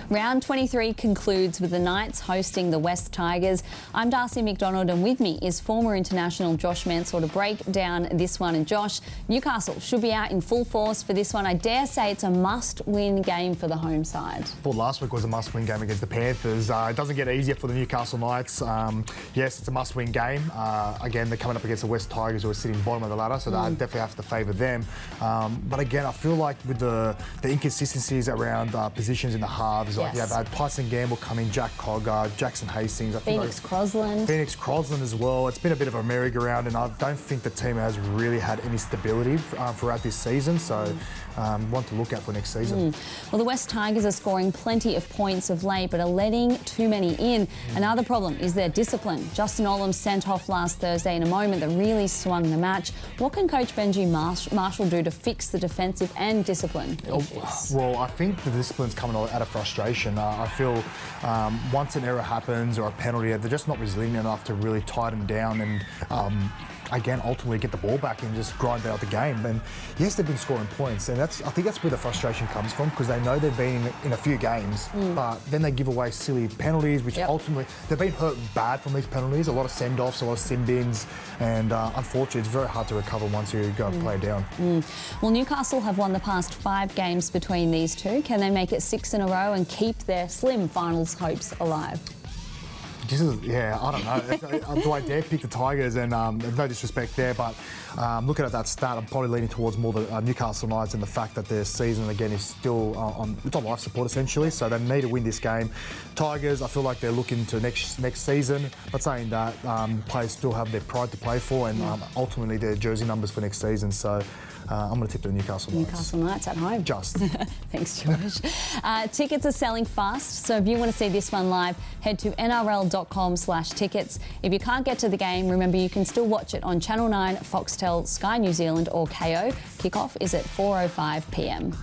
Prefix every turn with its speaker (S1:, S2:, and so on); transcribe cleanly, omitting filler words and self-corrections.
S1: Round 23 concludes with the Knights hosting the West Tigers. I'm Darcie McDonald and with me is former international Josh Mansour to break down this one. And Josh, Newcastle should be out in full force for this one. I dare say it's a must-win game for the home side.
S2: Well, last week was a must-win game against the Panthers. It doesn't get easier for the Newcastle Knights. Yes, it's a must-win game. Again, they're coming up against the West Tigers who are sitting bottom of the ladder, so they definitely have to favour them. But again, I feel like with the inconsistencies around positions in the halves, like you have had Tyson Gamble come in, Jack Cogger, Jackson Hastings,
S1: Phoenix Crosland
S2: as well. It's been a bit of a merry-go-round, and I don't think the team has really had any stability throughout this season. So, one to look at for next season.
S1: Well, the West Tigers are scoring plenty of points of late, but are letting too many in. Another problem is their discipline. Justin Olam sent off last Thursday in a moment that really swung the match. What can Coach Benji Marshall do to fix the defensive and discipline issues?
S2: Well, I think the discipline's coming out of frustration. I feel once an error happens or a penalty, they're just not resilient enough to really tighten down and again, ultimately get the ball back and just grind out the game. And yes, they've been scoring points, and I think that's where the frustration comes from, because they know they've been in a few games, but then they give away silly penalties, which ultimately they've been hurt bad from these penalties. A lot of send-offs, a lot of sin bins, and unfortunately, it's very hard to recover once you go and play down.
S1: Well, Newcastle have won the past 5 games between these two. Can they make it 6 in a row and keep their slim finals hopes alive?
S2: I don't know. Do I dare pick the Tigers? And no disrespect there, but looking at that stat, I'm probably leaning towards more the Newcastle Knights, and the fact that their season again is still on life support essentially. So they need to win this game. Tigers, I feel like they're looking to next season, but saying that players still have their pride to play for, and ultimately their jersey numbers for next season. So I'm going to tip the Newcastle Knights.
S1: Newcastle Knights at home.
S2: Just.
S1: Thanks, Josh. Tickets are selling fast, so if you want to see this one live, head to nrl.com/tickets. If you can't get to the game, remember you can still watch it on Channel 9, Foxtel, Sky New Zealand or KO. Kickoff is at 4:05 p.m.